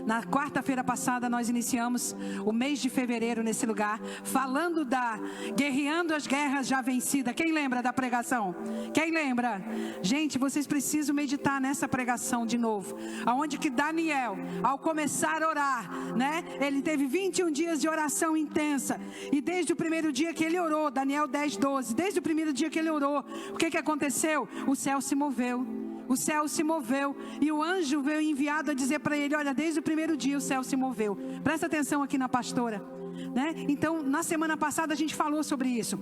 Na quarta-feira passada nós iniciamos o mês de fevereiro nesse lugar, falando guerreando as guerras já vencidas. Quem lembra da pregação? Quem lembra? Gente, vocês precisam meditar nessa pregação de novo. Aonde que Daniel, ao começar a orar, né? Ele teve 21 dias de oração intensa. E desde o primeiro dia que ele orou, Daniel 10:12, desde o primeiro dia que ele orou, o que aconteceu? O céu se moveu. O céu se moveu e o anjo veio enviado a dizer para ele: olha, desde o primeiro dia o céu se moveu. Presta atenção aqui na pastora, né? Então, na semana passada a gente falou sobre isso.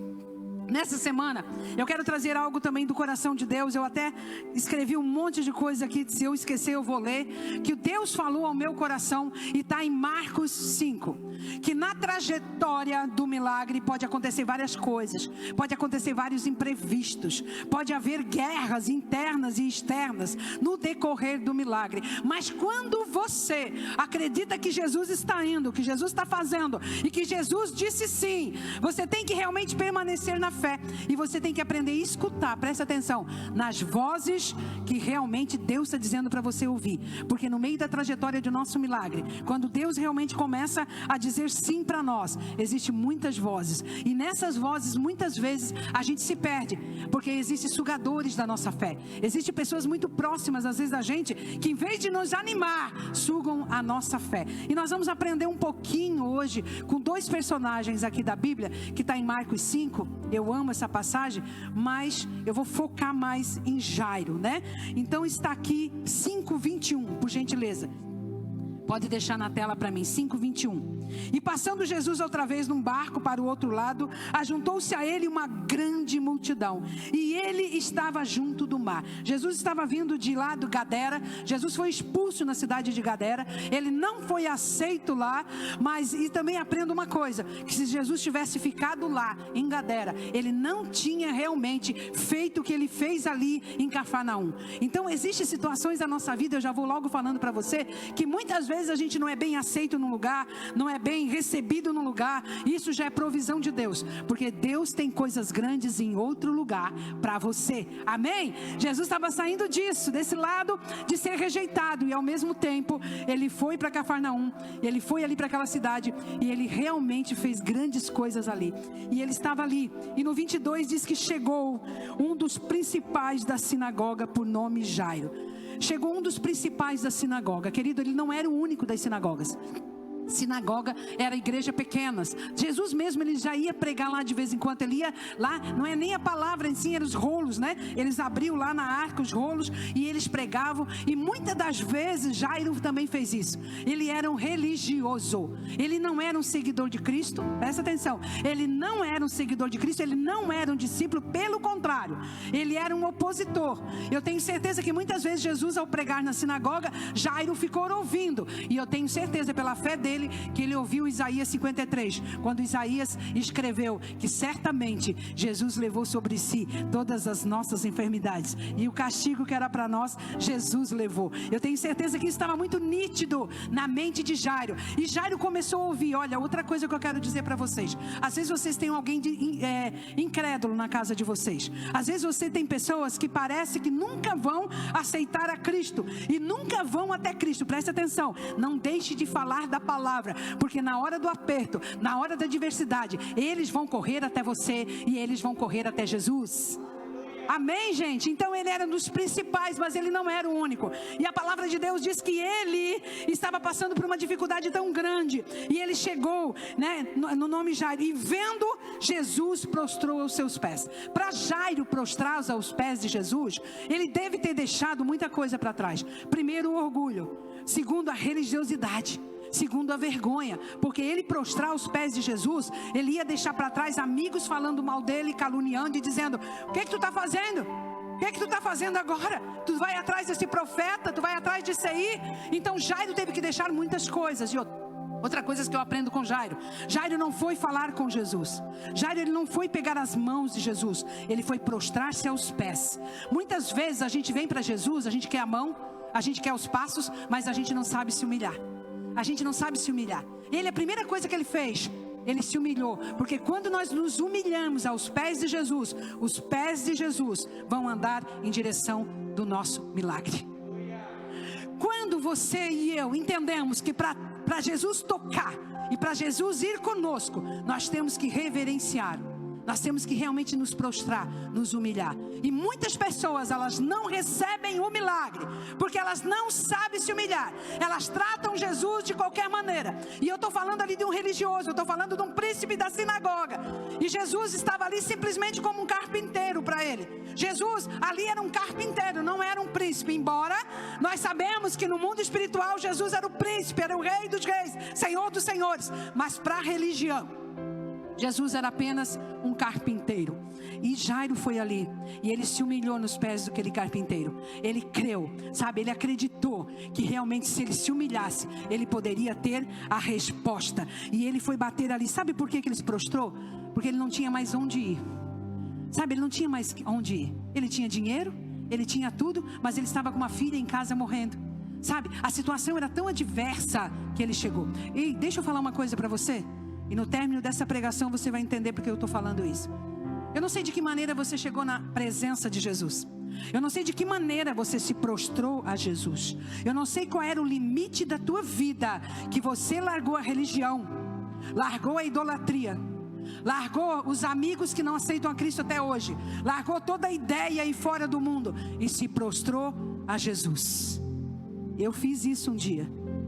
Nessa semana, eu quero trazer algo também do coração de Deus. Eu até escrevi um monte de coisa aqui, se eu esquecer eu vou ler. Que Deus falou ao meu coração e está em Marcos 5. Que na trajetória do milagre pode acontecer várias coisas. Pode acontecer vários imprevistos. Pode haver guerras internas e externas no decorrer do milagre. Mas quando você acredita que Jesus está indo, que Jesus está fazendo e que Jesus disse sim, você tem que realmente permanecer na fé, e você tem que aprender a escutar, presta atenção, nas vozes que realmente Deus está dizendo para você ouvir, porque no meio da trajetória do nosso milagre, quando Deus realmente começa a dizer sim para nós, existem muitas vozes, e nessas vozes muitas vezes a gente se perde, porque existem sugadores da nossa fé, existem pessoas muito próximas às vezes da gente, que em vez de nos animar, sugam a nossa fé. E nós vamos aprender um pouquinho hoje com dois personagens aqui da Bíblia, que está em Marcos 5, eu amo essa passagem, mas eu vou focar mais em Jairo, né? Então está aqui 5:21, por gentileza. Pode deixar na tela para mim, 5:21. E passando Jesus outra vez num barco para o outro lado, ajuntou-se a ele uma grande multidão, e ele estava junto do mar. Jesus estava vindo de lá do Gadara. Jesus foi expulso na cidade de Gadara. Ele não foi aceito lá, mas e também aprenda uma coisa, que se Jesus tivesse ficado lá em Gadara, ele não tinha realmente feito o que ele fez ali em Cafarnaum. Então existem situações da nossa vida, eu já vou logo falando para você, que muitas vezes a gente não é bem aceito num lugar, não é bem recebido num lugar. Isso já é provisão de Deus, porque Deus tem coisas grandes em outro lugar para você, amém? Jesus estava saindo disso, desse lado de ser rejeitado, e ao mesmo tempo ele foi para Cafarnaum, ele foi ali para aquela cidade, e ele realmente fez grandes coisas ali, e ele estava ali, e no 22 diz que chegou um dos principais da sinagoga, por nome Jairo. Chegou um dos principais da sinagoga. Querido, ele não era o único das sinagogas. Sinagoga era igreja pequenas. Jesus mesmo, ele já ia pregar lá de vez em quando. Ele ia lá, não é nem a palavra em si, eram os rolos, né? Eles abriam lá na arca os rolos e eles pregavam. E muitas das vezes Jairo também fez isso. Ele era um religioso. Ele não era um seguidor de Cristo. Presta atenção. Ele não era um seguidor de Cristo. Ele não era um discípulo. Pelo contrário, ele era um opositor. Eu tenho certeza que muitas vezes Jesus, ao pregar na sinagoga, Jairo ficou ouvindo. E eu tenho certeza pela fé dele que ele ouviu Isaías 53, quando Isaías escreveu que certamente Jesus levou sobre si todas as nossas enfermidades, e o castigo que era para nós, Jesus levou. Eu tenho certeza que isso estava muito nítido na mente de Jairo, e Jairo começou a ouvir. Olha, outra coisa que eu quero dizer para vocês, às vezes vocês têm alguém incrédulo na casa de vocês, às vezes você tem pessoas que parece que nunca vão aceitar a Cristo, e nunca vão até Cristo. Preste atenção, não deixe de falar da palavra, porque na hora do aperto, na hora da adversidade, eles vão correr até você, e eles vão correr até Jesus. Amém, gente? Então ele era um dos principais, mas ele não era o único. E a palavra de Deus diz que ele estava passando por uma dificuldade tão grande, e ele chegou, né, no nome Jairo, e vendo Jesus, prostrou aos seus pés. Para Jairo prostrar aos pés de Jesus, ele deve ter deixado muita coisa para trás. Primeiro, o orgulho. Segundo, a religiosidade. Segundo, a vergonha, porque ele prostrar aos pés de Jesus, ele ia deixar para trás amigos falando mal dele, caluniando e dizendo: o que tu está fazendo? O que tu está fazendo agora? Tu vai atrás desse profeta? Tu vai atrás disso aí? Então Jairo teve que deixar muitas coisas. E outra coisa que eu aprendo com Jairo, Jairo não foi falar com Jesus, Jairo, ele não foi pegar as mãos de Jesus, ele foi prostrar-se aos pés. Muitas vezes a gente vem para Jesus, a gente quer a mão, a gente quer os passos, mas a gente não sabe se humilhar. A gente não sabe se humilhar. Ele, a primeira coisa que ele fez, ele se humilhou. Porque quando nós nos humilhamos aos pés de Jesus, os pés de Jesus vão andar em direção do nosso milagre. Quando você e eu entendemos que para Jesus tocar e para Jesus ir conosco, nós temos que reverenciar. Nós temos que realmente nos prostrar, nos humilhar. E muitas pessoas, elas não recebem o milagre, porque elas não sabem se humilhar. Elas tratam Jesus de qualquer maneira. E eu estou falando ali de um religioso, eu estou falando de um príncipe da sinagoga. E Jesus estava ali simplesmente como um carpinteiro para ele. Jesus ali era um carpinteiro, não era um príncipe. Embora nós sabemos que no mundo espiritual Jesus era o príncipe, era o rei dos reis, senhor dos senhores. Mas para a religião, Jesus era apenas um carpinteiro. E Jairo foi ali e ele se humilhou nos pés daquele carpinteiro. Ele creu, sabe, ele acreditou que realmente se ele se humilhasse, ele poderia ter a resposta. E ele foi bater ali. Sabe por que ele se prostrou? Porque ele não tinha mais onde ir. Sabe, ele não tinha mais onde ir. Ele tinha dinheiro, ele tinha tudo, mas ele estava com uma filha em casa morrendo. Sabe, a situação era tão adversa que ele chegou. E deixa eu falar uma coisa para você. E no término dessa pregação você vai entender porque eu estou falando isso. Eu não sei de que maneira você chegou na presença de Jesus. Eu não sei de que maneira você se prostrou a Jesus. Eu não sei qual era o limite da tua vida que você largou a religião, largou a idolatria, largou os amigos que não aceitam a Cristo até hoje, largou toda a ideia aí fora do mundo e se prostrou a Jesus. Eu fiz isso um dia.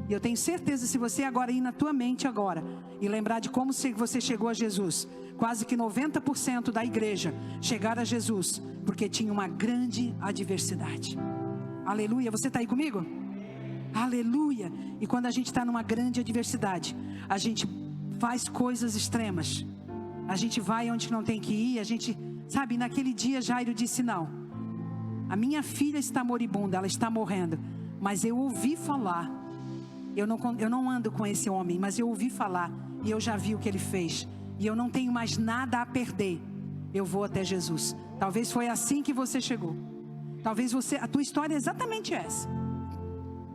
E eu tenho certeza, se você agora ir na tua mente agora e lembrar de como você chegou a Jesus, quase que 90% da igreja chegaram a Jesus porque tinha uma grande adversidade. Aleluia, você está aí comigo? Aleluia. E quando a gente está numa grande adversidade, a gente faz coisas extremas. A gente vai onde não tem que ir. A gente, sabe, naquele dia Jairo disse: não, a minha filha está moribunda, ela está morrendo, mas eu ouvi falar. Eu não ando com esse homem, mas eu ouvi falar e eu já vi o que ele fez. E eu não tenho mais nada a perder. Eu vou até Jesus. Talvez foi assim que você chegou. Talvez a tua história é exatamente essa.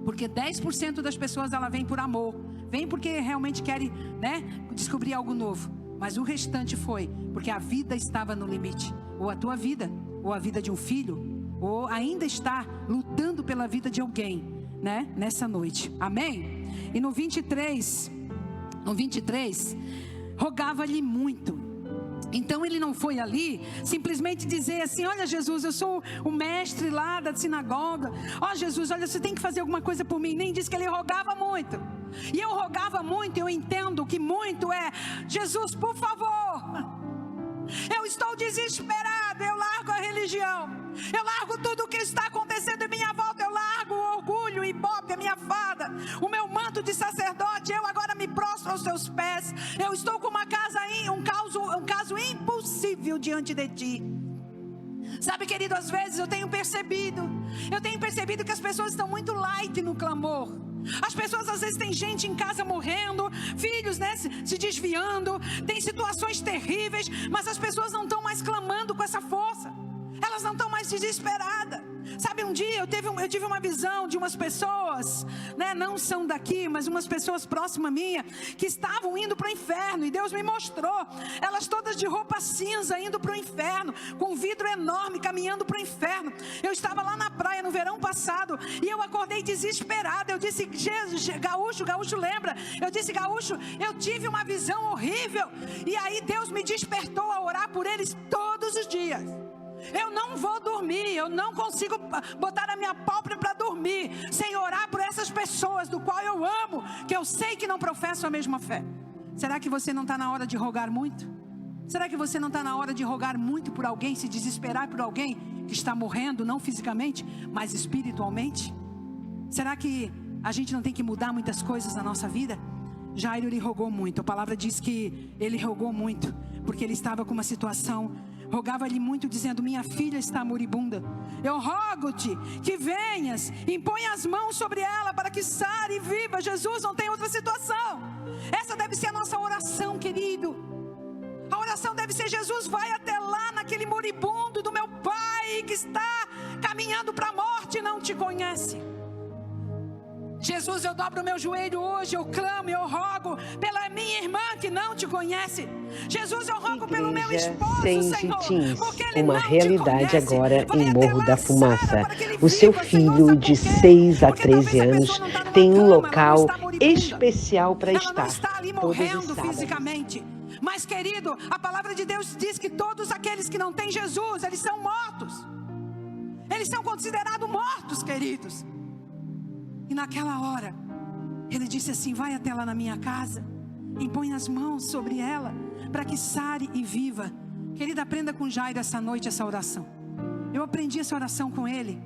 Porque 10% das pessoas, ela vem por amor. Vem porque realmente querem, né, descobrir algo novo. Mas o restante foi porque a vida estava no limite. Ou a tua vida, ou a vida de um filho, ou ainda está lutando pela vida de alguém, né, nessa noite. Amém? E no 23, rogava-lhe muito. Então ele não foi ali simplesmente dizer assim: olha Jesus, eu sou o mestre lá da sinagoga. Ó Jesus, olha, você tem que fazer alguma coisa por mim. Nem disse que ele rogava muito. E eu rogava muito, eu entendo que muito é: Jesus, por favor, eu estou desesperado, eu largo a religião, eu largo tudo o que está acontecendo em minha volta, eu largo o orgulho, o ibope, a minha fada, o meu manto de sacerdote, eu agora me prostro aos teus pés, eu estou com um caso impossível diante de ti. Sabe, querido, às vezes eu tenho percebido que as pessoas estão muito light no clamor. As pessoas às vezes têm gente em casa morrendo, filhos, né, se desviando, tem situações terríveis, mas as pessoas não estão mais clamando com essa força. Elas não estão mais desesperadas. Sabe, um dia eu tive uma visão de umas pessoas, né, não são daqui, mas umas pessoas próximas a minha, que estavam indo para o inferno. E Deus me mostrou elas todas de roupa cinza indo para o inferno, com um vidro enorme caminhando para o inferno. Eu estava lá na praia no verão passado e eu acordei desesperada. Eu disse: Gaúcho lembra? Eu disse: Gaúcho, eu tive uma visão horrível. E aí Deus me despertou a orar por eles todos os dias. Eu não vou dormir, eu não consigo botar a minha pálpebra para dormir sem orar por essas pessoas do qual eu amo, que eu sei que não professam a mesma fé. Será que você não está na hora de rogar muito? Será que você não está na hora de rogar muito por alguém, se desesperar por alguém que está morrendo, não fisicamente, mas espiritualmente? Será que a gente não tem que mudar muitas coisas na nossa vida? Jairo, ele rogou muito. A palavra diz que ele rogou muito, porque ele estava com uma situação. Rogava-lhe muito, dizendo: minha filha está moribunda. Eu rogo-te que venhas, impõe as mãos sobre ela para que sare e viva. Jesus, não tem outra situação. Essa deve ser a nossa oração, querido. A oração deve ser: Jesus, vai até lá naquele moribundo do meu pai que está caminhando para a morte e não te conhece. Jesus, eu dobro o meu joelho hoje, eu clamo, eu rogo pela minha irmã que não te conhece. Jesus, eu rogo pelo meu esposo, Senhor, porque ele uma não realidade te conhece. agora Vai em até Morro lá, da Sara, Fumaça. para que ele O seu viva, Senhor, filho sabe de por quê? 6 a Porque talvez 13 a pessoa anos não está numa tem um cama, ela não local está moribunda, especial para ela não estar. está ali Todos os morrendo sábados. fisicamente. Mas, querido, a palavra de Deus diz que todos aqueles que não têm Jesus, eles são mortos. Eles são considerados mortos, queridos. E naquela hora, ele disse assim: vai até lá na minha casa, impõe as mãos sobre ela, para que sare e viva. Querida, aprenda com Jairo essa noite essa oração. Eu aprendi essa oração com ele.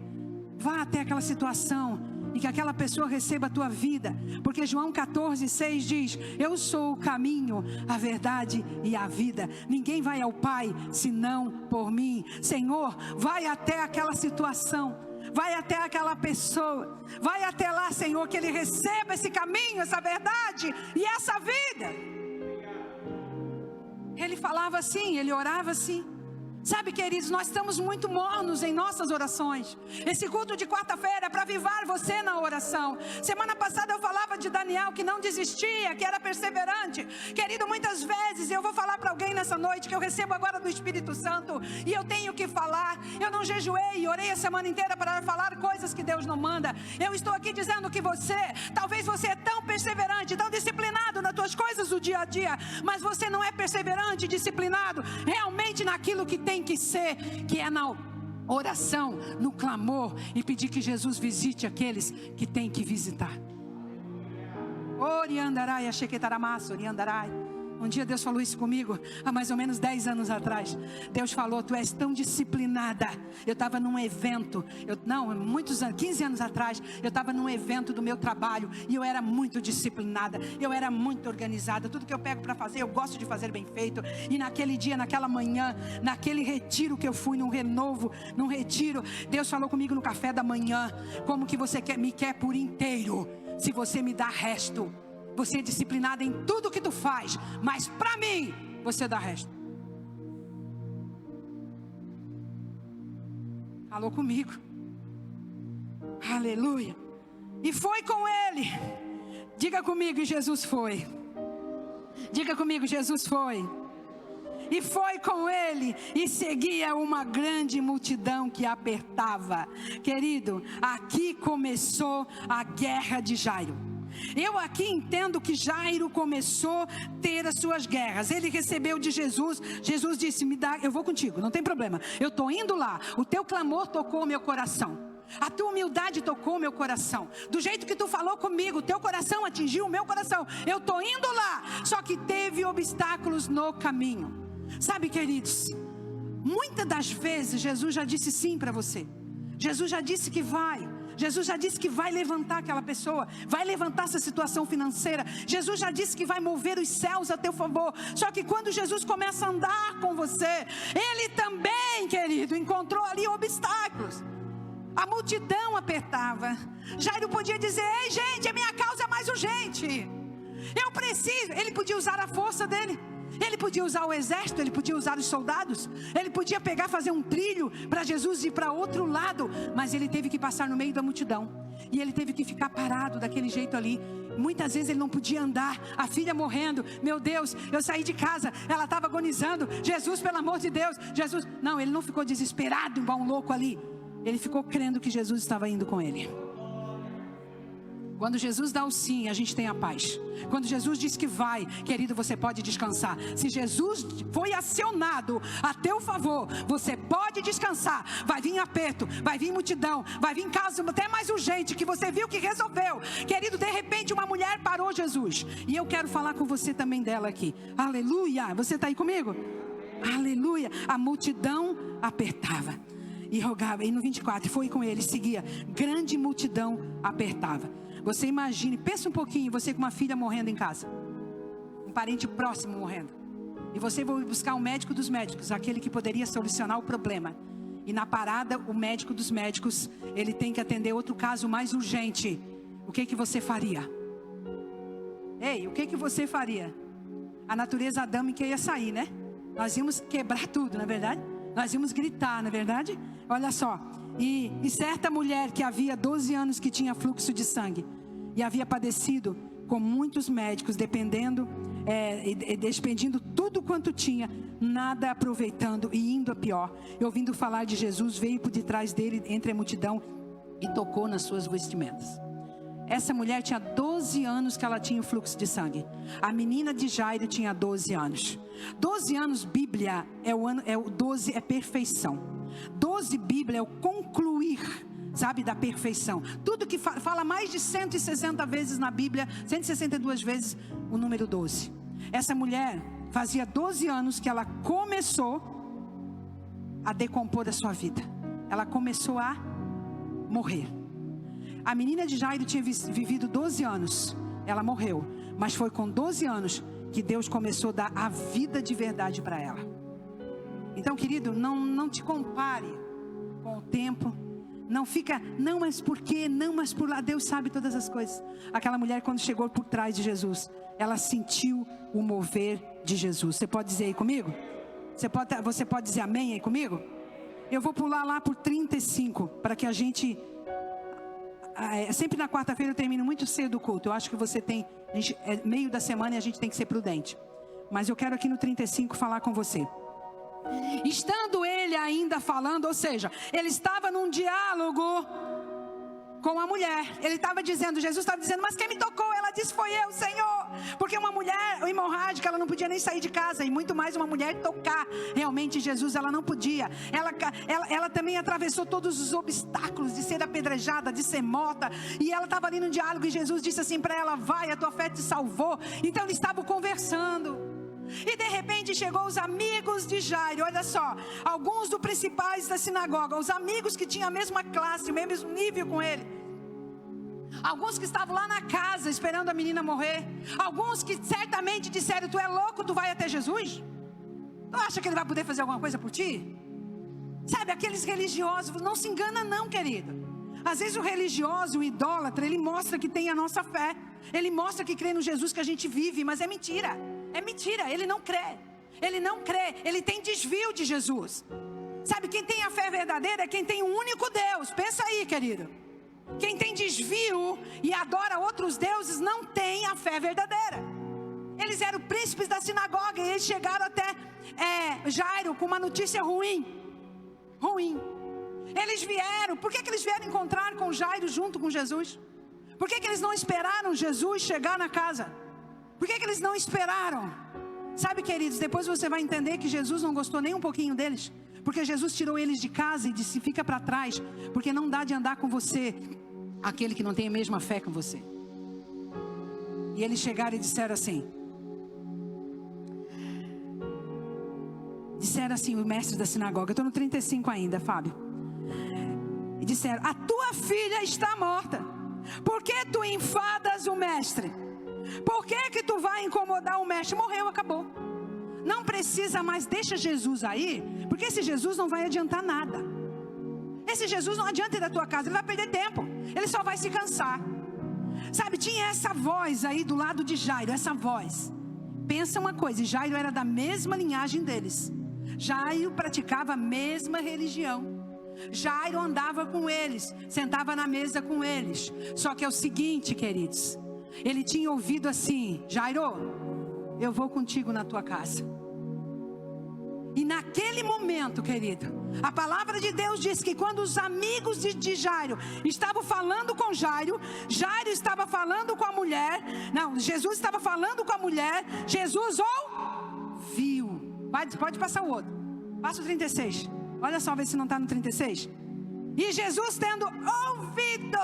Vá até aquela situação e que aquela pessoa receba a tua vida, porque João 14:6 diz: eu sou o caminho, a verdade e a vida. Ninguém vai ao Pai senão por mim. Senhor, vai até aquela situação, vai até aquela pessoa, vai até lá, Senhor, que ele receba esse caminho, essa verdade e essa vida. Ele falava assim, ele orava assim. Sabe, queridos, nós estamos muito mornos em nossas orações. Esse culto de quarta-feira é para avivar você na oração. Semana passada eu falava de Daniel, que não desistia, que era perseverante. Querido, muitas vezes eu vou falar para alguém nessa noite que eu recebo agora do Espírito Santo e eu tenho que falar. Eu não jejuei e orei a semana inteira para falar coisas que Deus não manda. Eu estou aqui dizendo que talvez você é tão perseverante, tão disciplinado nas tuas coisas do dia a dia, mas você não é perseverante, disciplinado realmente naquilo que tem que ser, que é na oração, no clamor, e pedir que Jesus visite aqueles que tem que visitar. Oriandarai, achequetaramasso, oriandarai. Um dia Deus falou isso comigo, há mais ou menos 10 anos atrás. Deus falou: tu és tão disciplinada. Eu estava num evento, muitos anos, 15 anos atrás, eu estava num evento do meu trabalho, e eu era muito disciplinada, eu era muito organizada. Tudo que eu pego para fazer, eu gosto de fazer bem feito. E naquele dia, naquela manhã, naquele retiro que eu fui, num retiro, Deus falou comigo no café da manhã: como que você me quer por inteiro, se você me dá resto. Você é disciplinada em tudo que tu faz, mas para mim, você dá resto. Falou comigo. Aleluia. E foi com ele. Diga comigo, Jesus foi. Diga comigo, Jesus foi. E foi com ele, e seguia uma grande multidão que apertava. Querido, aqui começou a guerra de Jairo. Eu aqui entendo que Jairo começou a ter as suas guerras. Ele recebeu de Jesus. Jesus disse: me dá, eu vou contigo, não tem problema. Eu estou indo lá. O teu clamor tocou o meu coração. A tua humildade tocou o meu coração. Do jeito que tu falou comigo, o teu coração atingiu o meu coração. Eu estou indo lá. Só que teve obstáculos no caminho. Sabe, queridos, muitas das vezes Jesus já disse sim para você. Jesus já disse que vai. Jesus já disse que vai levantar aquela pessoa, vai levantar essa situação financeira. Jesus já disse que vai mover os céus a teu favor. Só que quando Jesus começa a andar com você, ele também, querido, encontrou ali obstáculos. A multidão apertava. Jairo podia dizer: ei, gente, a minha causa é mais urgente, eu preciso. Ele podia usar a força dele. Ele podia usar o exército, ele podia usar os soldados, ele podia fazer um trilho para Jesus ir para outro lado, mas ele teve que passar no meio da multidão, e ele teve que ficar parado daquele jeito ali. Muitas vezes ele não podia andar, a filha morrendo. Meu Deus, eu saí de casa, ela estava agonizando. Jesus, pelo amor de Deus, Jesus. Não, ele não ficou desesperado igual um louco ali, ele ficou crendo que Jesus estava indo com ele. Quando Jesus dá o sim, a gente tem a paz. Quando Jesus diz que vai, querido, você pode descansar. Se Jesus foi acionado a teu favor, você pode descansar. Vai vir aperto, vai vir multidão, vai vir caso até mais urgente, que você viu que resolveu. Querido, de repente uma mulher parou Jesus. E eu quero falar com você também dela aqui. Aleluia, você está aí comigo? Aleluia, a multidão apertava e rogava. E no 24, foi com ele, seguia. Grande multidão apertava. Você imagine, pensa um pouquinho, você com uma filha morrendo em casa, um parente próximo morrendo, e você vai buscar o médico dos médicos, aquele que poderia solucionar o problema, e na parada o médico dos médicos, ele tem que atender outro caso mais urgente. O que você faria? Ei, o que você faria? A natureza adâmica ia sair, né? Nós íamos quebrar tudo, não é verdade? Nós íamos gritar, não é verdade? Olha só, e certa mulher que havia 12 anos que tinha fluxo de sangue, e havia padecido com muitos médicos, despendendo tudo quanto tinha, nada aproveitando e indo a pior. E ouvindo falar de Jesus, veio por detrás dele entre a multidão e tocou nas suas vestimentas. Essa mulher tinha 12 anos que ela tinha o fluxo de sangue. A menina de Jairo tinha 12 anos. 12 anos, Bíblia, 12 é perfeição. 12 Bíblia é o concluir, sabe, da perfeição. Tudo que fala mais de 160 vezes na Bíblia, 162 vezes o número 12. Essa mulher fazia 12 anos que ela começou a decompor a sua vida. Ela começou a morrer. A menina de Jairo tinha vivido 12 anos. Ela morreu. Mas foi com 12 anos que Deus começou a dar a vida de verdade para ela. Então, querido, não te compare com o tempo. Não fica, não, mas por quê? Não, mas por lá. Deus sabe todas as coisas. Aquela mulher, quando chegou por trás de Jesus, ela sentiu o mover de Jesus. Você pode dizer aí comigo? Você pode dizer amém aí comigo? Eu vou pular lá por 35, para que a gente... sempre na quarta-feira eu termino muito cedo o culto. Eu acho que é meio da semana e a gente tem que ser prudente. Mas eu quero aqui no 35 falar com você. Estando ele ainda falando, ou seja, ele estava num diálogo com a mulher. Ele estava dizendo, Jesus estava dizendo, mas quem me tocou? Ela disse, foi eu, Senhor. Porque uma mulher hemorrágica, ela não podia nem sair de casa. E muito mais uma mulher tocar realmente Jesus, ela não podia. Ela também atravessou todos os obstáculos de ser apedrejada, de ser morta. E ela estava ali no diálogo e Jesus disse assim para ela, vai, a tua fé te salvou. Então eles estavam conversando. E de repente chegou os amigos de Jairo. Olha só, alguns dos principais da sinagoga, os amigos que tinham a mesma classe, o mesmo nível com ele. Alguns que estavam lá na casa esperando a menina morrer. Alguns que certamente disseram, tu é louco, tu vai até Jesus? Tu acha que ele vai poder fazer alguma coisa por ti? Sabe, aqueles religiosos, não se engana não, querido. Às vezes o religioso, o idólatra, ele mostra que tem a nossa fé. Ele mostra que crê no Jesus que a gente vive, mas é mentira. É mentira, ele não crê. Ele não crê, ele tem desvio de Jesus. Sabe, quem tem a fé verdadeira é quem tem um único Deus. Pensa aí, querido. Quem tem desvio e adora outros deuses não tem a fé verdadeira. Eles eram príncipes da sinagoga e eles chegaram até Jairo com uma notícia ruim. Eles vieram, por que eles vieram encontrar com Jairo junto com Jesus? Por que eles não esperaram Jesus chegar na casa? Por que eles não esperaram? Sabe, queridos, depois você vai entender que Jesus não gostou nem um pouquinho deles. Porque Jesus tirou eles de casa e disse, fica para trás. Porque não dá de andar com você aquele que não tem a mesma fé que você. E eles chegaram e disseram assim, o mestre da sinagoga, eu estou no 35 ainda, Fábio. E disseram, a tua filha está morta. Por que tu enfadas o mestre? Por que tu vai incomodar o mestre? Morreu, acabou. Não precisa mais, deixa Jesus aí, porque esse Jesus não vai adiantar nada. Esse Jesus não adianta ir da tua casa, ele vai perder tempo, ele só vai se cansar. Sabe, tinha essa voz aí do lado de Jairo, essa voz. Pensa uma coisa, Jairo era da mesma linhagem deles. Jairo praticava a mesma religião. Jairo andava com eles, sentava na mesa com eles. Só que é o seguinte, queridos, ele tinha ouvido assim, Jairo, eu vou contigo na tua casa. E naquele momento, querido, a palavra de Deus diz que quando os amigos de Jairo estavam falando com Jairo, Jairo estava falando com a mulher. Não, Jesus estava falando com a mulher. Jesus ouviu. Pode passar o outro. Passa o 36. Olha só, vê se não está no 36. E Jesus tendo ouvido,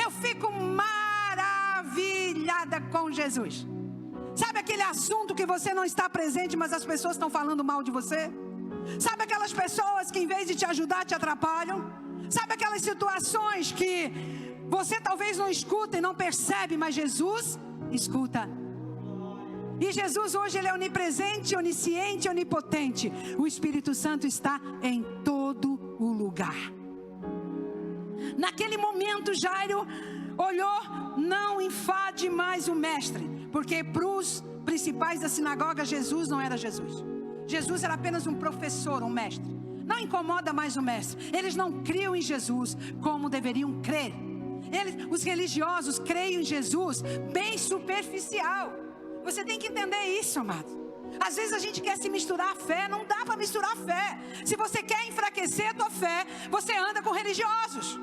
eu fico maravilhada com Jesus. Sabe aquele assunto que você não está presente, mas as pessoas estão falando mal de você? Sabe aquelas pessoas que em vez de te ajudar, te atrapalham? Sabe aquelas situações que você talvez não escuta e não percebe, mas Jesus escuta. E Jesus hoje ele é onipresente, onisciente, onipotente. O Espírito Santo está em todo o lugar. Naquele momento Jairo olhou, não enfade mais o mestre. Porque para os principais da sinagoga, Jesus não era Jesus. Jesus era apenas um professor, um mestre. Não incomoda mais o mestre. Eles não criam em Jesus como deveriam crer. Os religiosos creem em Jesus bem superficial. Você tem que entender isso, amado. Às vezes a gente quer se misturar a fé, não dá para misturar a fé. Se você quer enfraquecer a tua fé, você anda com religiosos.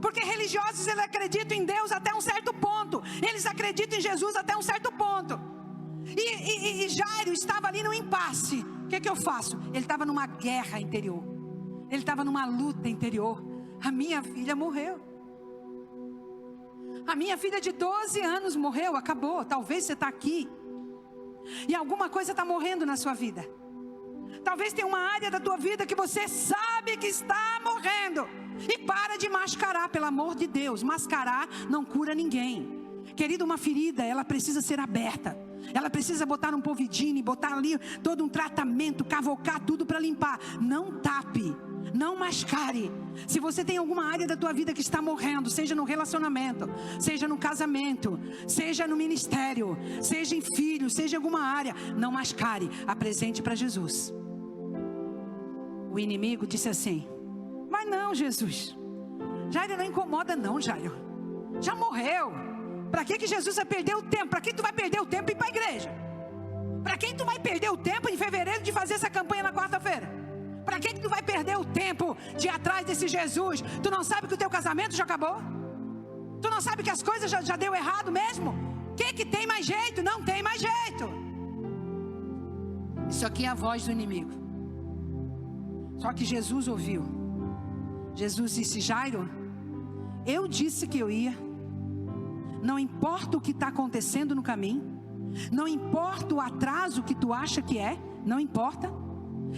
Porque religiosos, eles acreditam em Deus até um certo ponto. Eles acreditam em Jesus até um certo ponto. E Jairo estava ali no impasse. O que eu faço? Ele estava numa guerra interior. Ele estava numa luta interior. A minha filha morreu. A minha filha de 12 anos morreu, acabou. Talvez você está aqui e alguma coisa está morrendo na sua vida. Talvez tenha uma área da tua vida que você sabe que está morrendo. E para de mascarar, pelo amor de Deus. Mascarar não cura ninguém. Querido, uma ferida, ela precisa ser aberta. Ela precisa botar um povidine, botar ali todo um tratamento, cavocar tudo para limpar. Não tape, não mascare. Se você tem alguma área da tua vida que está morrendo, seja no relacionamento, seja no casamento, seja no ministério, seja em filho, seja em alguma área, não mascare, apresente para Jesus. O inimigo disse assim: mas não, Jesus, Jairo não incomoda não, Jairo, já morreu. Para que Jesus vai perder o tempo? Para que tu vai perder o tempo e ir para a igreja? Para quem tu vai perder o tempo em fevereiro de fazer essa campanha na quarta-feira? Para que tu vai perder o tempo de ir atrás desse Jesus? Tu não sabe que o teu casamento já acabou? Tu não sabe que as coisas já deu errado mesmo? Que tem mais jeito? Não tem mais jeito. Isso aqui é a voz do inimigo. Só que Jesus ouviu. Jesus disse: Jairo, eu disse que eu ia. Não importa o que está acontecendo no caminho, não importa o atraso que tu acha que é, não importa.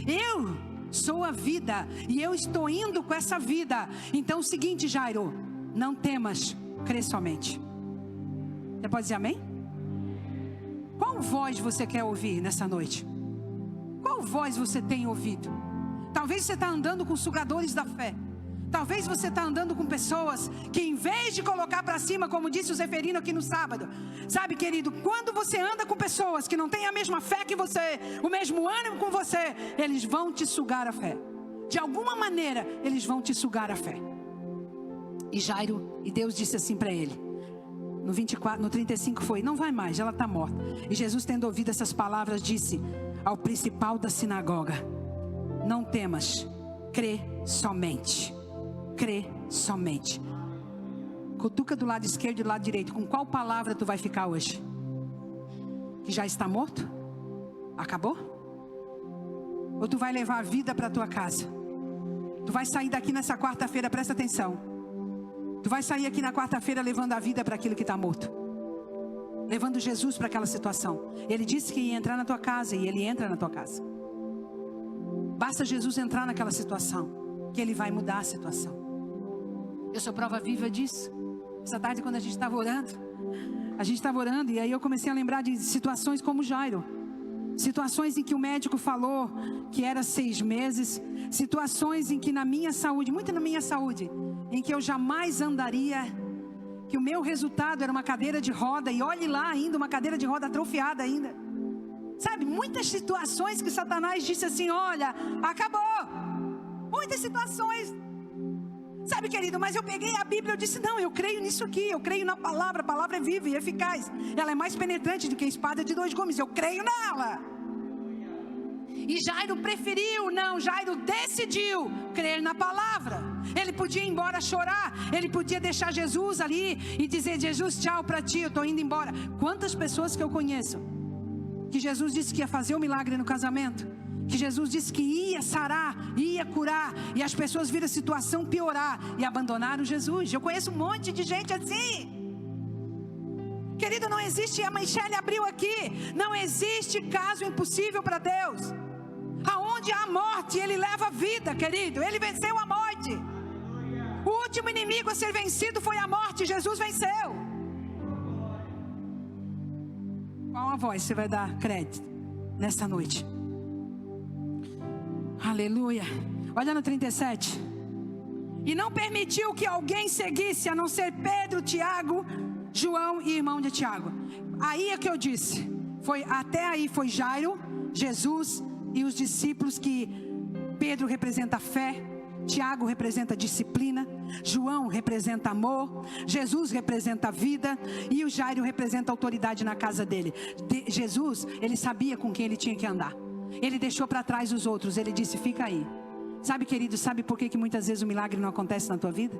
Eu sou a vida e eu estou indo com essa vida. Então é o seguinte, Jairo, não temas, crê somente. Você pode dizer amém? Qual voz você quer ouvir nessa noite? Qual voz você tem ouvido? Talvez você está andando com sugadores da fé. Talvez você está andando com pessoas que, em vez de colocar para cima, como disse o Zeferino aqui no sábado, sabe, querido, quando você anda com pessoas que não têm a mesma fé que você, o mesmo ânimo com você, eles vão te sugar a fé. De alguma maneira, eles vão te sugar a fé. E Deus disse assim para ele, no 24, no 35 foi: não vai mais, ela está morta. E Jesus, tendo ouvido essas palavras, disse ao principal da sinagoga: não temas, crê somente. Crê somente. Cutuca do lado esquerdo e do lado direito. Com qual palavra tu vai ficar hoje? Que já está morto? Acabou? Ou tu vai levar a vida para a tua casa? Tu vai sair daqui nessa quarta-feira, presta atenção. Tu vai sair aqui na quarta-feira levando a vida para aquilo que está morto. Levando Jesus para aquela situação. Ele disse que ia entrar na tua casa e ele entra na tua casa. Basta Jesus entrar naquela situação, que ele vai mudar a situação. Eu sou prova viva disso. Essa tarde, quando a gente estava orando, e aí eu comecei a lembrar de situações como Jairo. Situações em que o médico falou que era 6 meses. Situações em que na minha saúde, muito na minha saúde, em que eu jamais andaria, que o meu resultado era uma cadeira de roda, e olhe lá ainda, uma cadeira de roda atrofiada ainda. Sabe, muitas situações que Satanás disse assim: olha, acabou. Muitas situações. Sabe, querido, mas eu peguei a Bíblia e eu disse: não, eu creio nisso aqui, eu creio na palavra. A palavra é viva e eficaz. Ela é mais penetrante do que a espada de 2 gumes. Eu creio nela. E Jairo preferiu, não, Jairo decidiu crer na palavra. Ele podia ir embora chorar, ele podia deixar Jesus ali e dizer: Jesus, tchau para ti, eu estou indo embora. Quantas pessoas que eu conheço que Jesus disse que ia fazer um milagre no casamento, que Jesus disse que ia sarar, ia curar, e as pessoas viram a situação piorar e abandonaram Jesus. Eu conheço um monte de gente assim. Querido, não existe, a Michelle abriu aqui, não existe caso impossível para Deus. Aonde há morte, Ele leva a vida, querido. Ele venceu a morte. O último inimigo a ser vencido foi a morte. Jesus venceu. Qual a voz você vai dar crédito nessa noite? Aleluia. Olha no 37. E não permitiu que alguém seguisse, a não ser Pedro, Tiago, João e irmão de Tiago. Aí é que eu disse. Até aí foi Jairo, Jesus e os discípulos, que Pedro representa a fé, Tiago representa a disciplina, João representa amor, Jesus representa vida e o Jairo representa autoridade na casa dele. Jesus, ele sabia com quem ele tinha que andar. Ele deixou para trás os outros, ele disse, fica aí. Sabe, querido, sabe por que muitas vezes o milagre não acontece na tua vida?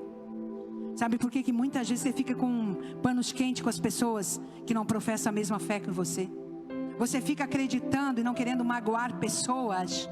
Sabe por que muitas vezes você fica com panos quentes com as pessoas que não professam a mesma fé que você? Você fica acreditando e não querendo magoar pessoas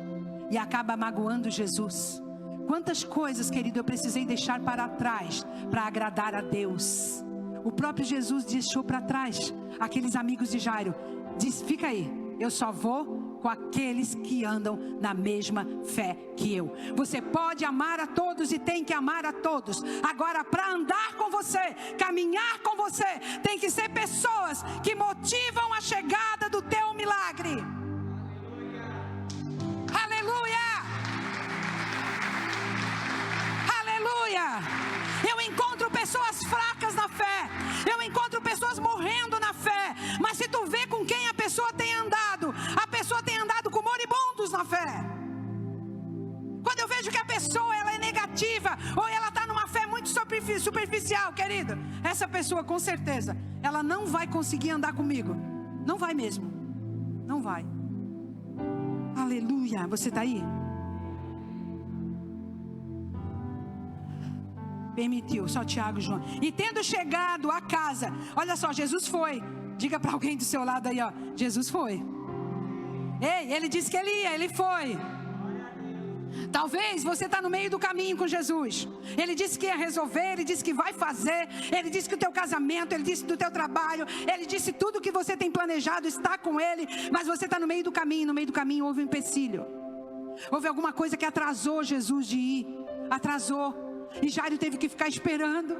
e acaba magoando Jesus. Quantas coisas, querido, eu precisei deixar para trás para agradar a Deus. O próprio Jesus deixou para trás aqueles amigos de Jairo. Disse, fica aí, eu só vou com aqueles que andam na mesma fé que eu. Você pode amar a todos e tem que amar a todos. Agora, para andar com você, caminhar com você, tem que ser pessoas que motivam a chegada do teu milagre. Aleluia! Aleluia! Eu encontro pessoas fracas na fé. Eu encontro pessoas morrendo na fé. Mas se tu vê com quem a pessoa tem andado, a pessoa tem andado com moribundos na fé. Quando eu vejo que a pessoa ela é negativa, ou ela está numa fé muito superficial, querido, essa pessoa com certeza, ela não vai conseguir andar comigo. Não vai mesmo. Não vai. Aleluia. Você está aí? Permitiu, só Tiago e João. E tendo chegado à casa, olha só, Jesus foi. Diga para alguém do seu lado aí, ó, Jesus foi. Ei, ele disse que ele ia, ele foi. Talvez você está no meio do caminho com Jesus. Ele disse que ia resolver, ele disse que vai fazer, ele disse que o teu casamento, ele disse do teu trabalho, ele disse tudo que você tem planejado está com ele, mas você está no meio do caminho. No meio do caminho houve um empecilho. Houve alguma coisa que atrasou Jesus de ir. Atrasou. E Jairo teve que ficar esperando.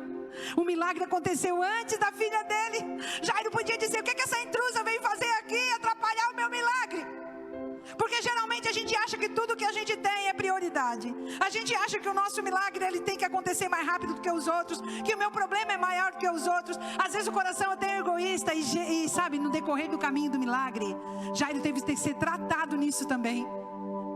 O milagre aconteceu antes da filha dele. Jairo podia dizer, o que essa intrusa veio fazer aqui? Atrapalhar o meu milagre. Porque geralmente a gente acha que tudo que a gente tem é prioridade. A gente acha que o nosso milagre ele tem que acontecer mais rápido do que os outros, que o meu problema é maior do que os outros. Às vezes o coração é até egoísta e sabe, no decorrer do caminho do milagre, Jairo teve que ser tratado nisso também.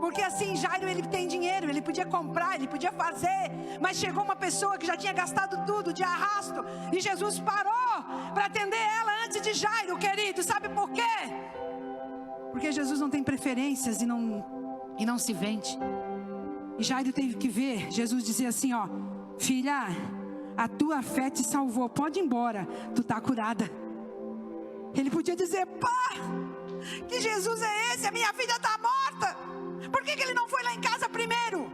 Porque assim, Jairo ele tem dinheiro, ele podia comprar, ele podia fazer, mas chegou uma pessoa que já tinha gastado tudo de arrasto, e Jesus parou para atender ela antes de Jairo, querido. Sabe por quê? Porque Jesus não tem preferências e não se vende. E Jairo teve que ver Jesus dizer assim, ó, filha, a tua fé te salvou, pode ir embora, tu tá curada. Ele podia dizer, pá, que Jesus é esse? A minha filha está morta. Por que ele não foi lá em casa primeiro?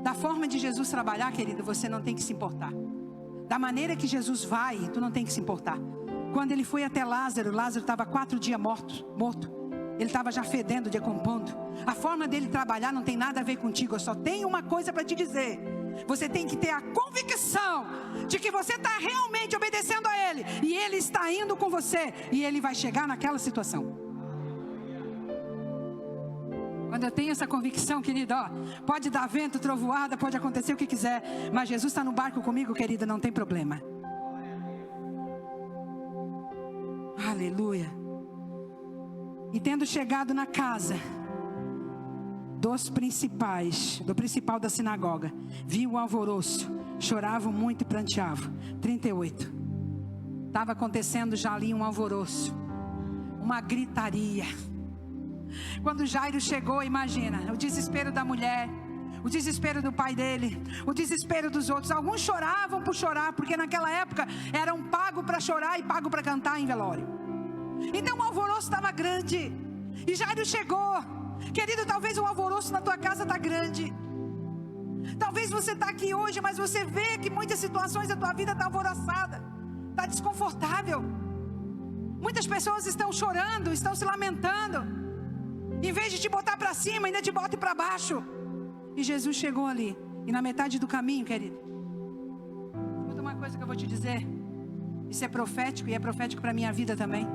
Da forma de Jesus trabalhar, querido, você não tem que se importar. Da maneira que Jesus vai, tu não tem que se importar. Quando ele foi até Lázaro, Lázaro estava 4 dias morto. Ele estava já fedendo, decompondo. A forma dele trabalhar não tem nada a ver contigo. Eu só tenho uma coisa para te dizer. Você tem que ter a convicção de que você está realmente obedecendo a Ele. E Ele está indo com você. E Ele vai chegar naquela situação. Quando eu tenho essa convicção, querido, ó, pode dar vento, trovoada, pode acontecer o que quiser. Mas Jesus está no barco comigo, querido, não tem problema. Aleluia. E tendo chegado na casa do principal da sinagoga, viu o alvoroço, choravam muito e pranteavam. 38. Estava acontecendo já ali um alvoroço, uma gritaria. Quando Jairo chegou, imagina, o desespero da mulher, o desespero do pai dele, o desespero dos outros. Alguns choravam por chorar, porque naquela época eram pagos para chorar e pagos para cantar em velório. Então o alvoroço estava grande. E Jairo chegou. Querido, talvez o alvoroço na tua casa está grande. Talvez você está aqui hoje, mas você vê que muitas situações da tua vida estão alvoroçada, está desconfortável. Muitas pessoas estão chorando, estão se lamentando. Em vez de te botar para cima, ainda te bota para baixo. E Jesus chegou ali. E na metade do caminho, querido, escuta uma coisa que eu vou te dizer. Isso é profético e é profético para a minha vida também.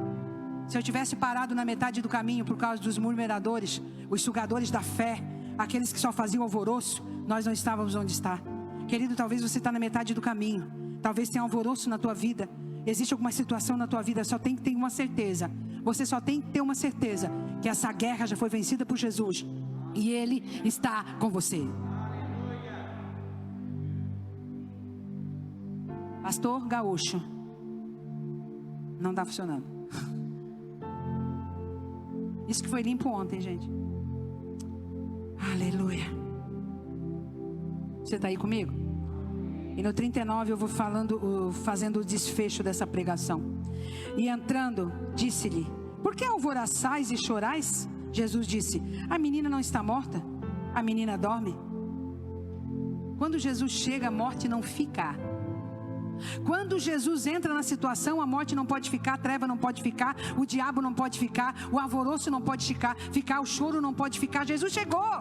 Se eu tivesse parado na metade do caminho por causa dos murmuradores, os sugadores da fé, aqueles que só faziam alvoroço, nós não estávamos onde está. Querido, talvez você está na metade do caminho. Talvez tenha alvoroço na tua vida. Existe alguma situação na tua vida, só tem que ter uma certeza. Você só tem que ter uma certeza que essa guerra já foi vencida por Jesus. E Ele está com você. Pastor Gaúcho. Não está funcionando. Isso que foi limpo ontem, gente. Aleluia. Você está aí comigo? E no 39 eu vou fazendo o desfecho dessa pregação. E entrando, disse-lhe: por que alvoroçais e chorais? Jesus disse: a menina não está morta, a menina dorme. Quando Jesus chega, a morte não fica. Quando Jesus entra na situação, a morte não pode ficar, a treva não pode ficar, o diabo não pode ficar, o alvoroço não pode ficar, o choro não pode ficar. Jesus chegou.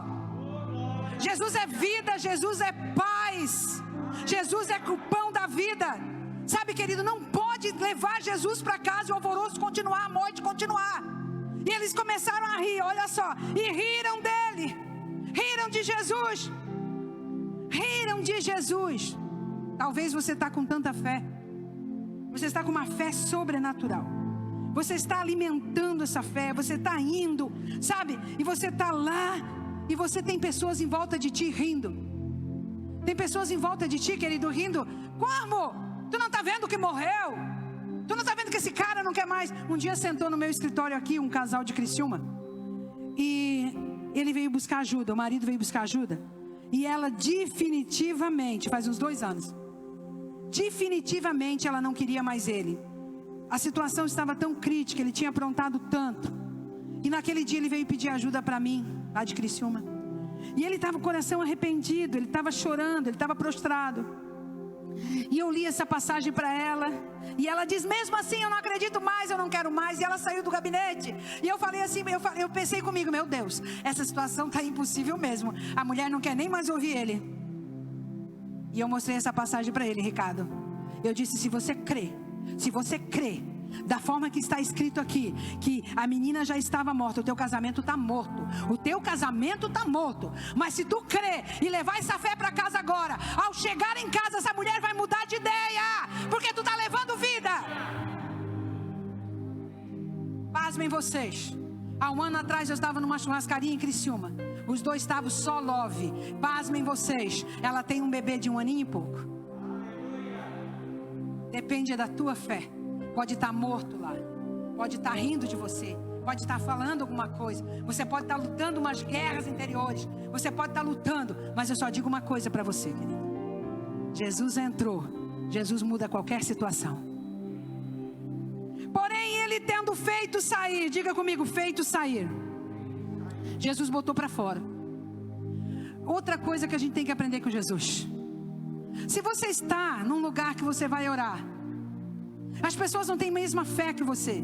Jesus é vida, Jesus é paz, Jesus é o pão da vida. Sabe, querido, não pode levar Jesus para casa e o alvoroço continuar, a morte continuar. E eles começaram a rir, olha só, e riram dele, riram de Jesus, riram de Jesus. Talvez você está com tanta fé, você está com uma fé sobrenatural, você está alimentando essa fé, você está indo, sabe, e você está lá, e você tem pessoas em volta de ti rindo, tem pessoas em volta de ti, querido, rindo. Como? Tu não está vendo que morreu? Tu não está vendo que esse cara não quer mais? Um dia sentou no meu escritório aqui um casal de Criciúma, e ele veio buscar ajuda, o marido veio buscar ajuda, e ela definitivamente, faz uns 2 anos, definitivamente ela não queria mais ele. A situação estava tão crítica, ele tinha aprontado tanto. E naquele dia ele veio pedir ajuda para mim, lá de Criciúma. E ele estava com o coração arrependido, ele estava chorando, ele estava prostrado. E eu li essa passagem para ela, e ela diz: mesmo assim eu não acredito mais, eu não quero mais. E ela saiu do gabinete, e eu falei assim, eu pensei comigo: meu Deus, essa situação está impossível mesmo, a mulher não quer nem mais ouvir ele. E eu mostrei essa passagem para ele, Ricardo. Eu disse: se você crê da forma que está escrito aqui, que a menina já estava morta, o teu casamento está morto, o teu casamento está morto. Mas se tu crê e levar essa fé para casa agora, ao chegar em casa essa mulher vai mudar de ideia, porque tu está levando vida. Pasmem vocês, há 1 ano atrás eu estava numa churrascaria em Criciúma, os 2 estavam só love. Pasmem vocês, ela tem um bebê de 1 aninho e pouco. Depende da tua fé. Pode estar morto lá, pode estar rindo de você, pode estar falando alguma coisa, você pode estar lutando umas guerras interiores, você pode estar lutando, mas eu só digo uma coisa para você, querido: Jesus entrou, Jesus muda qualquer situação. Porém ele tendo feito sair, diga comigo, feito sair, Jesus botou para fora. Outra coisa que a gente tem que aprender com Jesus: se você está num lugar que você vai orar, as pessoas não têm a mesma fé que você,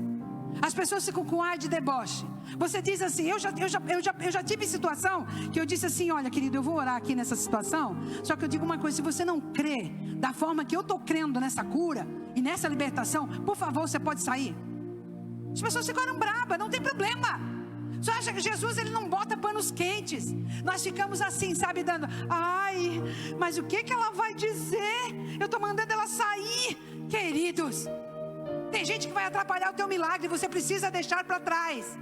as pessoas ficam com ar de deboche. Você diz assim: eu já tive situação que eu disse assim: olha, querido, eu vou orar aqui nessa situação, só que eu digo uma coisa: se você não crê da forma que eu estou crendo nessa cura e nessa libertação, por favor, você pode sair. As pessoas ficaram bravas, não tem problema. Você acha que Jesus, ele não bota panos quentes? Nós ficamos assim, sabe, dando: ai, mas o que ela vai dizer? Eu estou mandando ela sair. Queridos, tem gente que vai atrapalhar o teu milagre, você precisa deixar para trás.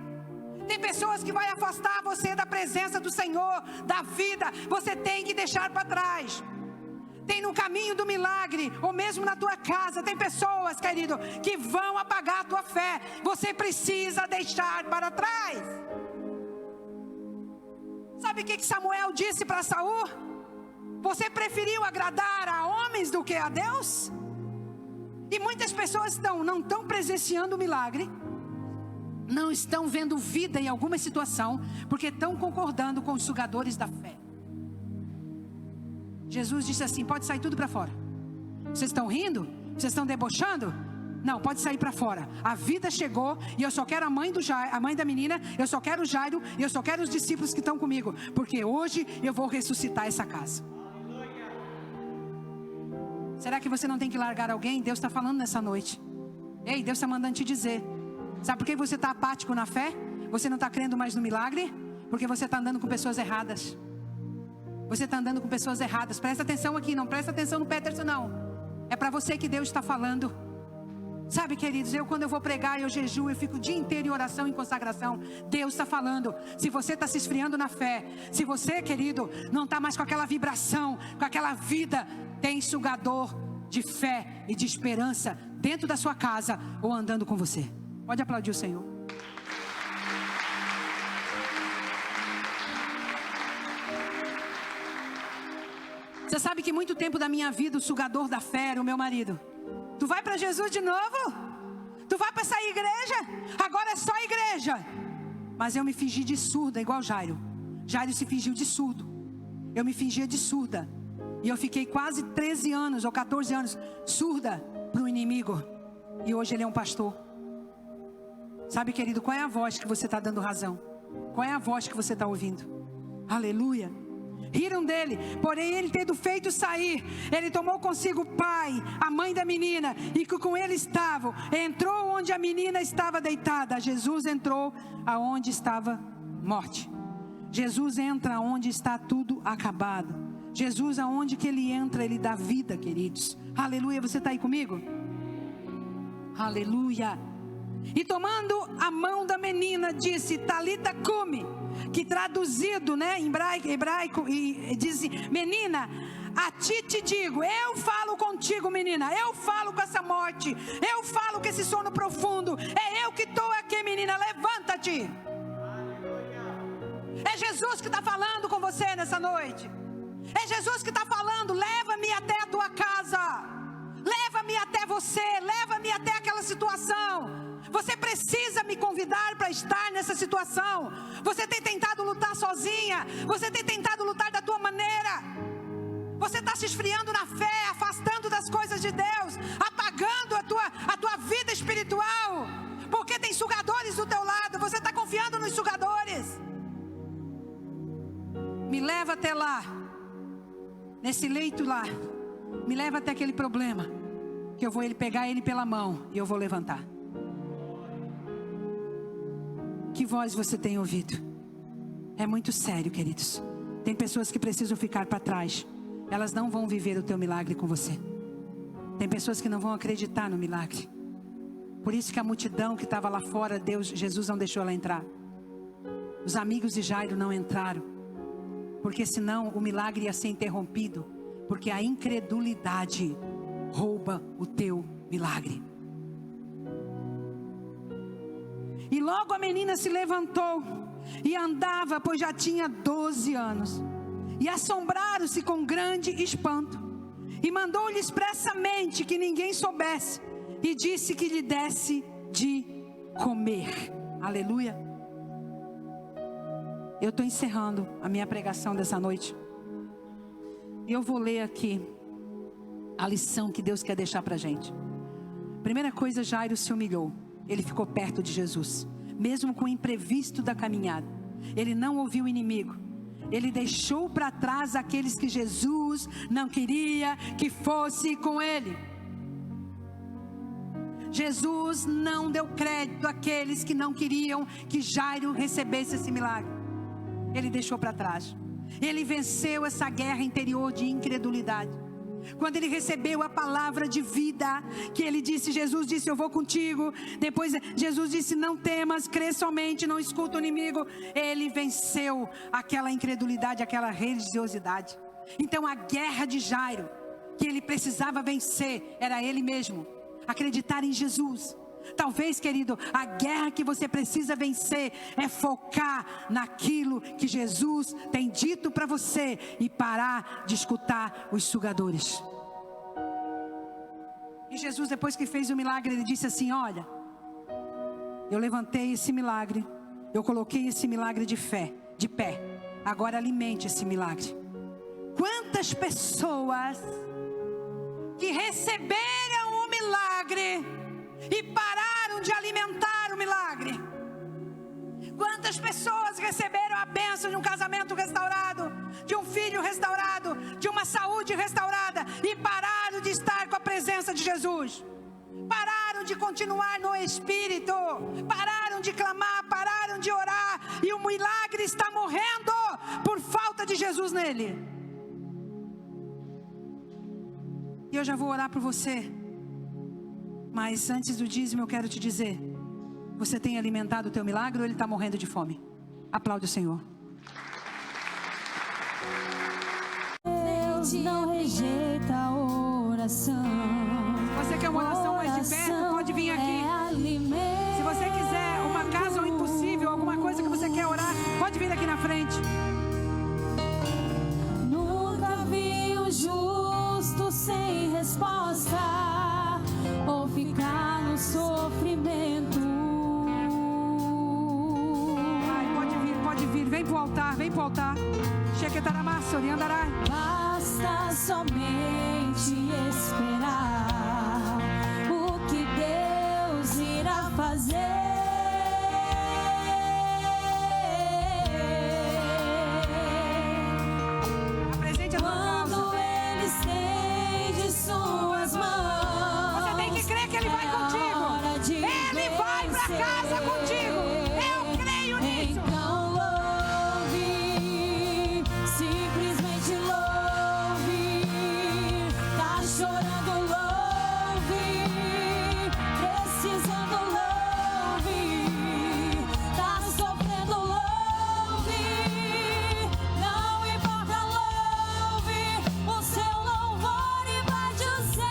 Tem pessoas que vai afastar você da presença do Senhor, da vida, você tem que deixar para trás. Tem no caminho do milagre, ou mesmo na tua casa, tem pessoas, querido, que vão apagar a tua fé. Você precisa deixar para trás. Sabe o que Samuel disse para Saul? Você preferiu agradar a homens do que a Deus? E muitas pessoas não estão presenciando o milagre, não estão vendo vida em alguma situação, porque estão concordando com os sugadores da fé. Jesus disse assim: pode sair tudo para fora. Vocês estão rindo? Vocês estão debochando? Não, pode sair para fora. A vida chegou e eu só quero a mãe da menina, eu só quero o Jairo, e eu só quero os discípulos que estão comigo, porque hoje eu vou ressuscitar essa casa. Será que você não tem que largar alguém? Deus está falando nessa noite. Ei, Deus está mandando te dizer. Sabe por que você está apático na fé? Você não está crendo mais no milagre? Porque você está andando com pessoas erradas. Você está andando com pessoas erradas. Presta atenção aqui, não presta atenção no Peterson não. É para você que Deus está falando. Sabe, queridos, quando eu vou pregar, eu jejuo, eu fico o dia inteiro em oração, em consagração. Deus está falando. Se você está se esfriando na fé, se você, querido, não está mais com aquela vibração, com aquela vida, tem sugador de fé e de esperança dentro da sua casa ou andando com você. Pode aplaudir o Senhor. Você sabe que muito tempo da minha vida o sugador da fé era o meu marido. Tu vai para Jesus de novo? Tu vai para essa igreja? Agora é só igreja. Mas eu me fingi de surda, igual Jairo. Jairo se fingiu de surdo. Eu me fingia de surda. E eu fiquei quase 13 anos ou 14 anos surda para o inimigo. E hoje ele é um pastor. Sabe, querido, qual é a voz que você está dando razão? Qual é a voz que você está ouvindo? Aleluia. Riram dele, porém ele tendo feito sair, ele tomou consigo o pai, a mãe da menina, e que com ele estavam, entrou onde a menina estava deitada. Jesus entrou aonde estava morte. Jesus entra aonde está tudo acabado. Jesus, aonde que ele entra, ele dá vida, queridos. Aleluia, você está aí comigo? Aleluia. E tomando a mão da menina, disse: Talita cumi, que traduzido, em hebraico, e diz: menina, a ti te digo, eu falo contigo, menina, eu falo com essa morte, eu falo com esse sono profundo, é eu que estou aqui, menina, levanta-te. É Jesus que está falando com você nessa noite. É Jesus que está falando: leva-me até a tua casa, leva-me até você, leva-me até aquela situação. Você precisa me convidar para estar nessa situação. Você tem tentado lutar sozinha, você tem tentado lutar da tua maneira. Você está se esfriando na fé, afastando das coisas de Deus, apagando a tua vida espiritual, porque tem sugadores do teu lado. Você está confiando nos sugadores. Me leva até lá, nesse leito lá. Me leva até aquele problema, que eu vou pegar ele pela mão e eu vou levantar. Que voz você tem ouvido? É muito sério, queridos. Tem pessoas que precisam ficar para trás. Elas não vão viver o teu milagre com você. Tem pessoas que não vão acreditar no milagre. Por isso que a multidão que estava lá fora, Jesus não deixou ela entrar. Os amigos de Jairo não entraram, porque senão o milagre ia ser interrompido, porque a incredulidade rouba o teu milagre. E logo a menina se levantou e andava, pois já tinha 12 anos. E assombraram-se com grande espanto. E mandou-lhe expressamente que ninguém soubesse. E disse que lhe desse de comer. Aleluia. Eu estou encerrando a minha pregação dessa noite. E eu vou ler aqui a lição que Deus quer deixar para a gente. Primeira coisa, Jairo se humilhou. Ele ficou perto de Jesus, mesmo com o imprevisto da caminhada. Ele não ouviu o inimigo. Ele deixou para trás aqueles que Jesus não queria que fosse com ele. Jesus não deu crédito àqueles que não queriam que Jairo recebesse esse milagre. Ele deixou para trás. Ele venceu essa guerra interior de incredulidade. Quando ele recebeu a palavra de vida, que ele disse, Jesus disse: eu vou contigo. Depois Jesus disse: não temas, crê somente, não escuta o inimigo. Ele venceu aquela incredulidade, aquela religiosidade. Então a guerra de Jairo, que ele precisava vencer, era ele mesmo, acreditar em Jesus. Talvez, querido, a guerra que você precisa vencer é focar naquilo que Jesus tem dito para você e parar de escutar os sugadores. E Jesus, depois que fez o milagre, ele disse assim: olha, eu levantei esse milagre, eu coloquei esse milagre de fé, de pé, agora alimente esse milagre. Quantas pessoas que receberam o milagre e pararam de alimentar o milagre? Quantas pessoas receberam a bênção de um casamento restaurado, de um filho restaurado, de uma saúde restaurada, e pararam de estar com a presença de Jesus? Pararam de continuar no Espírito, pararam de clamar, pararam de orar, e o milagre está morrendo por falta de Jesus nele. E eu já vou orar por você. Mas antes do dízimo eu quero te dizer, você tem alimentado o teu milagre ou ele está morrendo de fome? Aplaude o Senhor. Deus não rejeita a oração. Você quer uma oração mais de perto? Pode vir aqui. Se você quiser uma casa ou impossível, alguma coisa que você quer orar, pode vir aqui na frente. Nunca vi um justo sem resposta ou ficar no sofrimento. Ai, pode vir, vem pro altar, vem pro altar. Chequetaramassori, andarai. Basta somente esperar o que Deus irá fazer. Apresente a tua causa. Quando Ele estende suas mãos, Você tem que crer que Ele vai contigo. Ele vai pra casa contigo. Eu creio nisso. Então louve, simplesmente louve. Tá chorando, louve. Precisando, louve. Tá sofrendo, louve. Não importa, louve. O seu louvor invade o céu.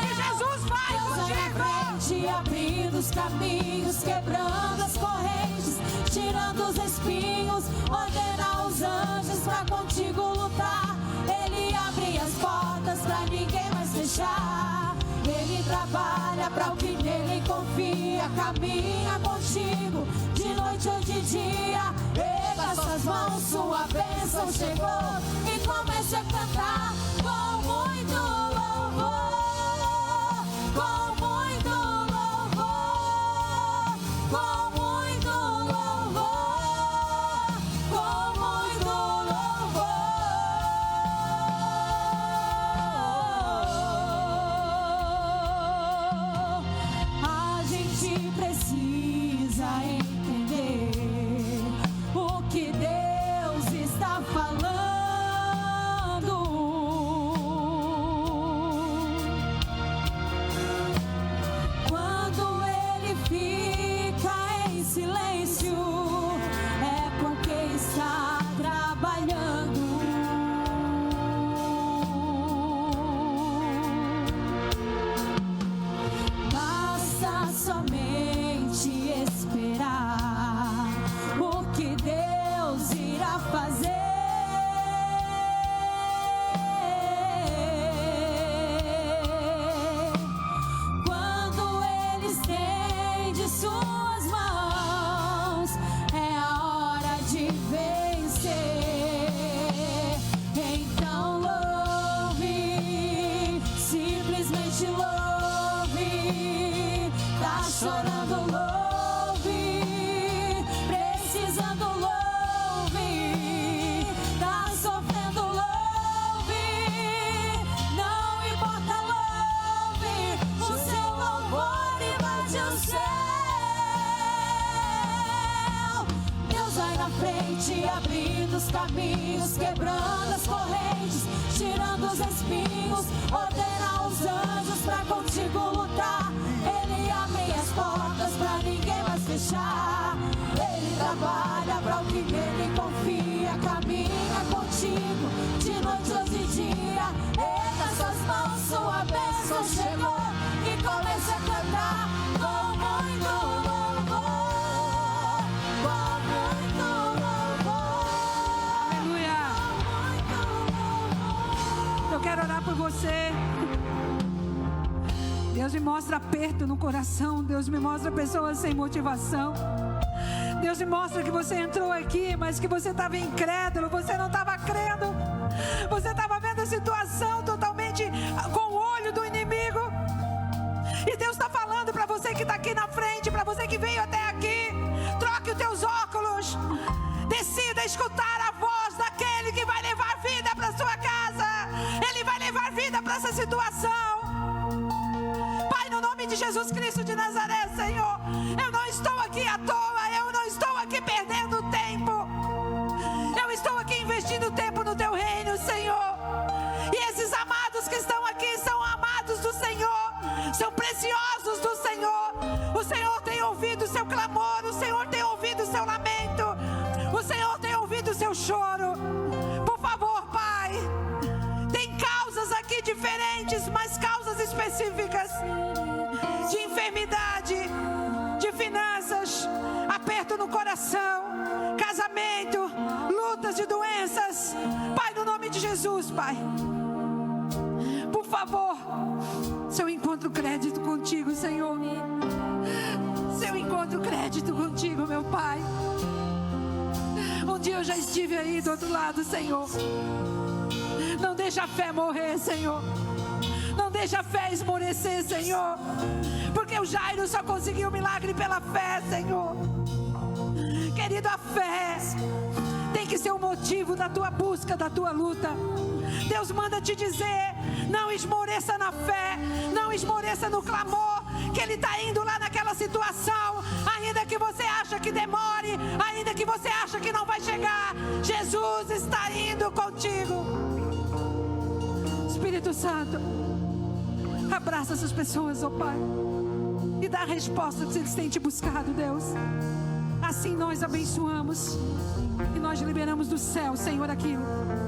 Que Jesus vai Deus vai na frente, abrindo os caminhos, quebrando as correntes, tirando os espinhos, ordena os anjos pra contigo lutar. Ele abre as portas pra ninguém mais fechar. Ele trabalha pra o que nele confia, caminha contigo de noite ou de dia. Erga suas mãos, sua bênção chegou e comece a cantar com muito louvor. Com muito louvor, com muito louvor, com muito louvor. A gente precisa entender o que Deus está falando. Quando Ele fica em silêncio, é porque está trabalhando. Basta somente esperar o que Deus irá fazer. Quando Ele estende suas mãos, é a hora de vencer. Então louve, simplesmente louve. Tá chorando, louve. Precisando, louve. Tá sofrendo, louve. Não importa, louve. O seu louvor invade o céu. Deus vai na frente, abrindo os caminhos, quebrando as correntes, tirando os espinhos, ordena os anjos pra contigo lutar. Ele abre as portas pra ninguém mais fechar. Ele trabalha pra o que nele confia, caminha contigo de noite ou de dia. Erga suas mãos, sua bênção chegou e comece a cantar com muito louvor, com muito louvor, Aleluia. com muito louvor. Eu quero orar por você. Deus me mostra aperto no coração. Deus me mostra pessoas sem motivação. Deus me mostra que você entrou aqui, mas que você estava incrédulo, você não estava crendo. Você estava vendo a situação totalmente com o olho do inimigo. E Deus está falando para você que está aqui na frente, para você que veio até aqui. Troque os teus óculos. Decida escutar a voz daquele que vai levar vida para sua casa. Ele vai levar vida para essa situação. Pai, no nome de Jesus Cristo de Nazaré, Senhor, eu não estou aqui à toa, eu não estou aqui perdendo tempo. Eu estou aqui investindo tempo no teu reino, Senhor. E esses amados que estão aqui são amados seu clamor, o Senhor tem ouvido o seu lamento, o Senhor tem ouvido o seu choro. Por favor, Pai, tem causas aqui diferentes, mas causas específicas de enfermidade, de finanças, aperto no coração, casamento, lutas de doenças. Pai, no nome de Jesus, Pai, por favor, se eu encontro crédito contigo, Senhor, se eu encontro crédito contigo, meu Pai. Um dia eu já estive aí do outro lado, Senhor. Não deixa a fé morrer, Senhor. Não deixa a fé esmorecer, Senhor. Porque o Jairo só conseguiu o milagre pela fé, Senhor. Querido, a fé tem que ser o motivo da tua busca, da tua luta. Deus manda te dizer: não esmoreça na fé, não esmoreça no clamor, que Ele está indo lá naquela situação. Ainda que você acha que demore, ainda que você acha que não vai chegar, Jesus está indo contigo. Espírito Santo, abraça essas pessoas, ó Pai, e dá a resposta que eles têm te buscado, Deus. Assim nós abençoamos e nós liberamos do céu, Senhor, aquilo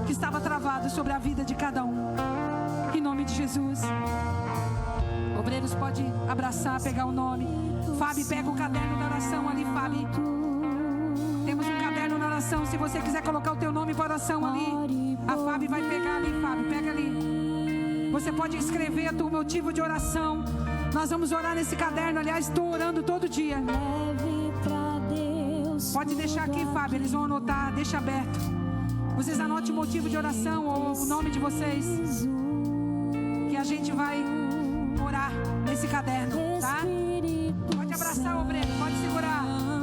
que estava travado sobre a vida de cada um. Em nome de Jesus. Obreiros, pode abraçar, pegar o nome. Fábio, pega o caderno da oração ali, Fábio. Temos um caderno na oração. Se você quiser colocar o teu nome para oração ali, a Fábio vai pegar ali, Fábio, pega ali. Você pode escrever o teu motivo de oração. Nós vamos orar nesse caderno. Aliás, estou orando todo dia. Pode deixar aqui, Fábio, eles vão anotar, deixa aberto. Vocês anotem o motivo de oração ou o nome de vocês, que a gente vai orar nesse caderno, tá? Pode abraçar, obreiro, pode segurar.